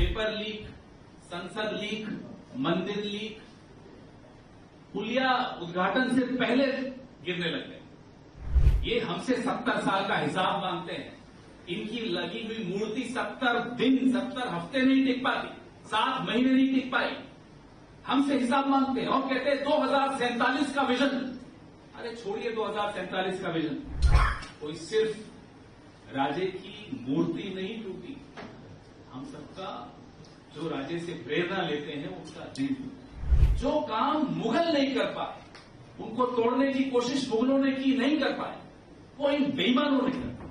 Paper leak, संसद leak, मंदिर leak, पुलिया उद्घाटन से पहले गिरने लग गए। ये हमसे 70 साल का हिसाब मांगते हैं। इनकी लगी हुई मूर्ति 70 दिन 70 हफ्ते नहीं टिक पाती, 7 महीने नहीं टिक पाई। हमसे हिसाब मांगते हैं और कहते हैं 2047 का विजन। अरे छोड़िए 2047 का विजन, कोई सिर्फ राजे की मूर्ति नहीं टूटी, हम सबका जो राजे से प्रेरणा लेते हैं उसका दिल टूटा। जो काम मुगल नहीं कर पाए, उनको तोड़ने की कोशिश मुगलों ने की, नहीं कर पाए, वो इन बेईमानों ने कर पाया।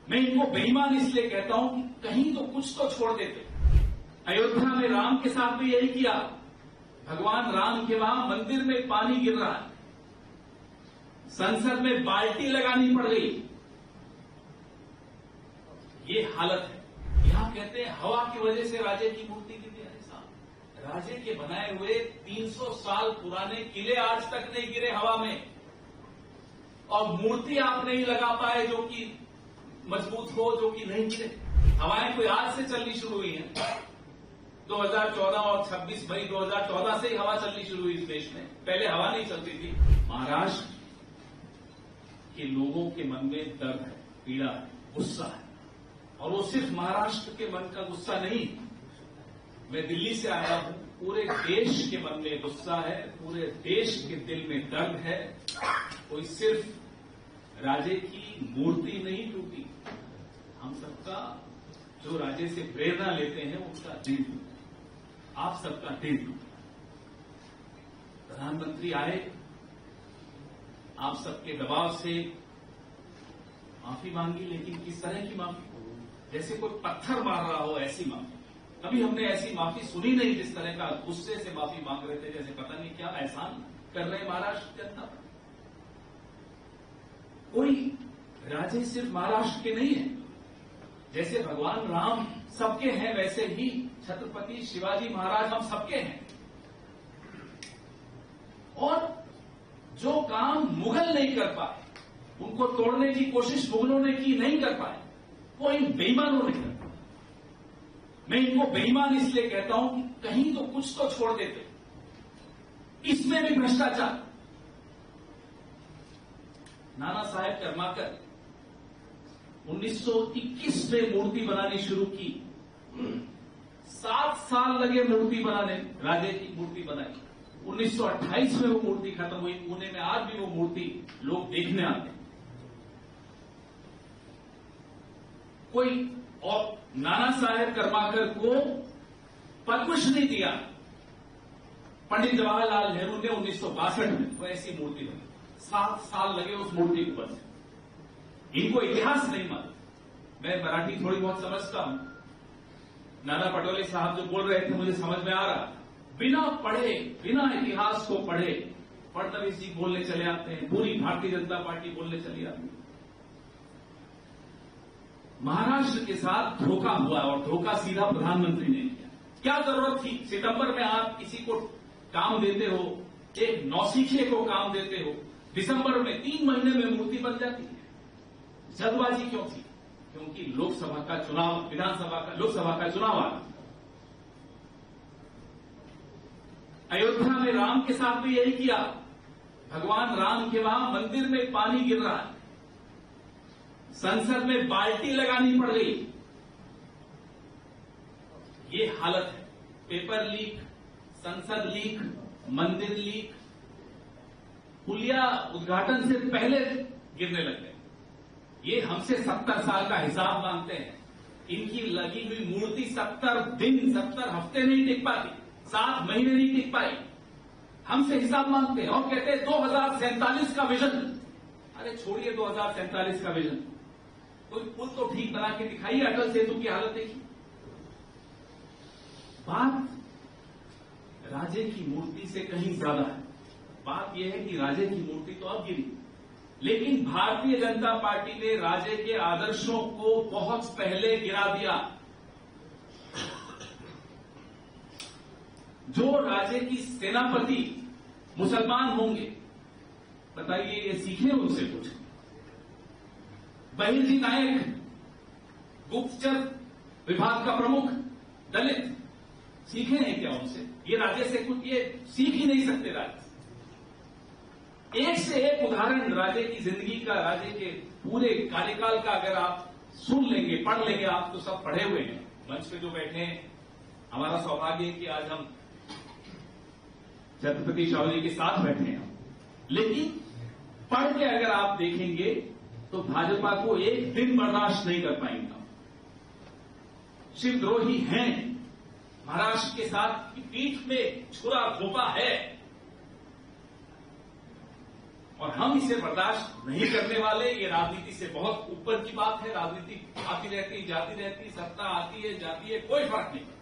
मैं इनको बेईमान इसलिए कहता हूं कि कहीं तो कुछ तो छोड़ देते। अयोध्या में राम के साथ भी यही किया। भगवान राम के वहां मंदिर में पानी गिर रहा है, संसद में बाल्टी लगानी पड़ गई। ये हालत है। यहां कहते हैं हवा की वजह से राजे की मूर्ति गिर गई। राजे के बनाए हुए 300 साल पुराने किले आज तक नहीं गिरे हवा में, और मूर्ति आप नहीं लगा पाए जो कि मजबूत हो, जो कि नहीं गिरे। हवाएं कोई आज से चलनी शुरू हुई हैं। 2014 और 26 मई 2014 से ही हवा चलनी शुरू हुई इस देश में, पहले हवा नहीं चलती थी। महाराष्ट्र के लोगों के मन में दर्द है, पीड़ा है, गुस्सा है, और वो सिर्फ महाराष्ट्र के मन का गुस्सा नहीं, मैं दिल्ली से आया हूं, पूरे देश के मन में गुस्सा है, पूरे देश के दिल में दर्द है। कोई सिर्फ राजे की मूर्ति नहीं टूटी, हम सबका जो राजे से प्रेरणा लेते हैं उसका दिल टूटा, आप सबका दिल टूटा। प्रधानमंत्री आए, आप सबके दबाव से माफी मांगी, लेकिन किस तरह की माफी? जैसे कोई पत्थर मार रहा हो ऐसी माफी। कभी हमने ऐसी माफी सुनी नहीं, जिस तरह का गुस्से से माफी मांग रहे थे, जैसे पता नहीं क्या एहसान कर रहे महाराष्ट्र जनता पर। कोई राजे सिर्फ महाराष्ट्र के नहीं है, जैसे भगवान राम सबके हैं वैसे ही छत्रपति शिवाजी महाराज हम सबके हैं। और जो काम मुगल नहीं कर पाए, उनको तोड़ने की कोशिश मुगलों ने की, नहीं कर पाए, वो इन बेईमानों ने कर पाया। मैं इनको बेईमान इसलिए कहता हूं कि कहीं तो कुछ तो छोड़ देते। इसमें भी भ्रष्टाचार। नाना साहेब कर्माकर 1921 में मूर्ति बनानी शुरू की, 7 साल लगे मूर्ति बनाने, राजे की मूर्ति बनाई। 1928 में वो मूर्ति खत्म हुई। पुणे में आज भी वो मूर्ति लोग देखने आते हैं। कोई और नाना साहेब कर्माकर को पद्मश्री दिया पंडित जवाहरलाल नेहरू ने 1962 में, वो ऐसी मूर्ति बनी। 7 साल लगे उस मूर्ति को बनने। इनको इतिहास नहीं मालूम। मैं मराठी थोड़ी बहुत समझता हूं। नाना पटोले साहब जो बोल रहे थे मुझे समझ में आ रहा। बिना पढ़े, बिना इतिहास को पढ़े फडणवीस जी बोलने चले आते हैं, पूरी भारतीय जनता पार्टी बोलने चली आती है। महाराष्ट्र के साथ धोखा हुआ, और धोखा सीधा प्रधानमंत्री ने किया। क्या जरूरत थी? सितंबर में आप किसी को काम देते हो, एक नौसिखिए को काम देते हो, दिसंबर में 3 महीने में मूर्ति बन जाती है। जल्दबाजी क्यों थी? क्योंकि लोकसभा का चुनाव, लोकसभा का चुनाव आ रहा। अयोध्या में राम के साथ भी यही किया। भगवान राम के वहां मंदिर में पानी गिर रहा है, संसद में बाल्टी लगानी पड़ गई। ये हालत है। पेपर लीक, संसद लीक, मंदिर लीक, पुलिया उद्घाटन से पहले गिरने लग गए। ये हमसे 70 साल का हिसाब मांगते हैं। इनकी लगी हुई मूर्ति 70 दिन 70 हफ्ते नहीं टिक पाती, 7 महीने नहीं टिक पाई। हमसे हिसाब मांगते हैं और कहते हैं 2047 का विजन। अरे छोड़िए 2047 का विजन, कोई पुल तो ठीक बना के दिखाइए। अटल सेतु की हालत देखिए। बात राजे की मूर्ति से कहीं ज्यादा है। बात यह है कि राजे की मूर्ति तो अब गिरी, लेकिन भारतीय जनता पार्टी ने राजे के आदर्शों को बहुत पहले गिरा दिया। जो राजे की सेनापति मुसलमान होंगे, बताइए ये सीखे उनसे कुछ। बहिर्जी नायक, गुप्तचर विभाग का प्रमुख, दलित सीखे नहीं क्या उनसे? ये राज्य से कुछ ये सीख ही नहीं सकते राज्य से। एक से एक उदाहरण राज्य की जिंदगी का, राज्य के पूरे कार्यकाल का अगर आप सुन लेंगे, पढ़ लेंगे, आप तो सब पढ़े हुए हैं, मंच पे जो बैठे हैं। हमारा सौभाग्य है कि आज हम छत्रपति शिवाजी जी के साथ बैठे हैं, लेकिन पढ़ के अगर आप देखेंगे तो भाजपा को एक दिन बर्दाश्त नहीं कर पाएंगे। शिवद्रोही हैं, महाराष्ट्र के साथ की पीठ में छुरा घोंपा है और हम इसे बर्दाश्त नहीं करने वाले। ये राजनीति से बहुत ऊपर की बात है। राजनीति आती रहती, जाती रहती, सत्ता आती है, जाती है, कोई फर्क नहीं पड़ता,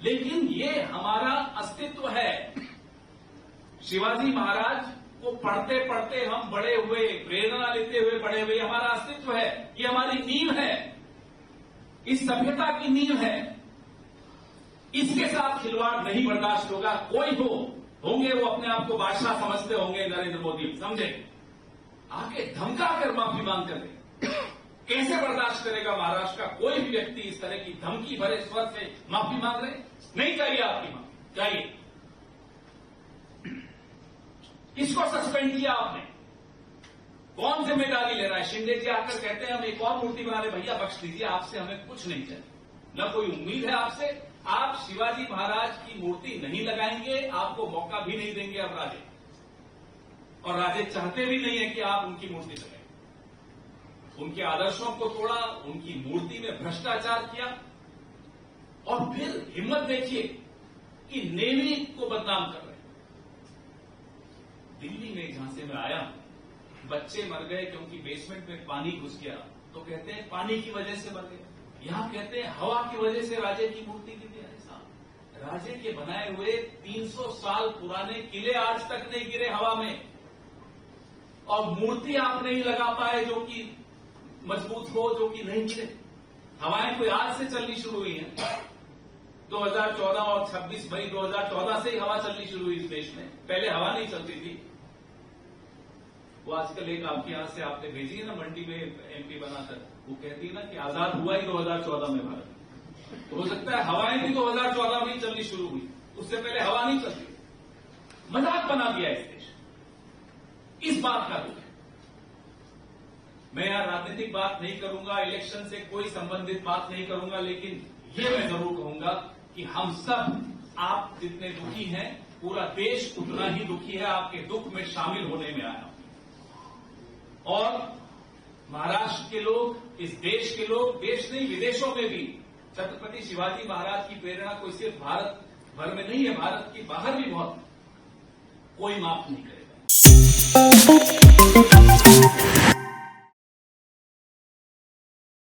लेकिन ये हमारा अस्तित्व है। शिवाजी महाराज को पढ़ते पढ़ते हम बड़े हुए, प्रेरणा लेते हुए बड़े हुए। हमारा अस्तित्व है, ये हमारी नींव है, इस सभ्यता की नींव है। इसके साथ खिलवाड़ नहीं बर्दाश्त होगा। कोई होंगे वो अपने आप को बादशाह समझते होंगे, नरेंद्र मोदी समझे, आके धमका कर माफी मांग कर दे। कैसे बर्दाश्त करेगा महाराष्ट्र का कोई भी व्यक्ति इस तरह की धमकी भरे स्वर से माफी मांग रहे? नहीं चाहिए आपकी माफी, चाहिए। किसको सस्पेंड किया आपने? कौन जिम्मेदारी ले रहा है? शिंदे जी आकर कहते हैं हम एक और मूर्ति बना रहे, भैया बख्श दीजिए, आपसे हमें कुछ नहीं चाहिए, न कोई उम्मीद है आपसे। आप शिवाजी महाराज की मूर्ति नहीं लगाएंगे, आपको मौका भी नहीं देंगे अब राजे, और राजे चाहते भी नहीं है कि आप उनकी मूर्ति लगाएं। उनके आदर्शों को तोड़ा, उनकी मूर्ति में भ्रष्टाचार किया, और फिर हिम्मत देखिए कि नेवी को बदनाम कर रहे हैं। दिल्ली में जहां से मैं आया, बच्चे मर गए क्योंकि बेसमेंट में पानी घुस गया, तो कहते हैं पानी की वजह से मर गए। यहां कहते हैं हवा की वजह से राजे की मूर्ति गिर गई। राजे के बनाए हुए 300 साल पुराने किले आज तक नहीं गिरे हवा में, और मूर्ति आप नहीं लगा पाए जो कि मजबूत हो, जो कि नहीं गिरे। हवाएं कोई आज से चलनी शुरू हुई हैं। 2014 और 26 मई 2014 से ही हवा चलनी शुरू हुई इस देश में, पहले हवा नहीं चलती थी। वो आजकल एक आपके यहां से आपने भेजी है ना, मंडी में एमपी बनाकर, वो कहती है ना कि आजाद हुआ ही 2014 में भारत। तो हो सकता है हवाएं भी 2014 में ही चलनी शुरू हुई, उससे पहले हवा नहीं चलती। मजाक बना दिया इस देश, इस बात का दुख है। मैं यहां राजनीतिक बात नहीं करूंगा, इलेक्शन से कोई संबंधित बात नहीं करूंगा, लेकिन ये मैं जरूर कहूंगा कि हम सब, आप जितने दुखी हैं, पूरा देश उतना ही दुखी है, आपके दुख में शामिल होने में आया। और महाराष्ट्र के लोग, इस देश के लोग, देश नहीं विदेशों में भी छत्रपति शिवाजी महाराज की प्रेरणा कोई सिर्फ भारत भर में नहीं है, भारत के बाहर भी बहुत, कोई माफ नहीं करेगा।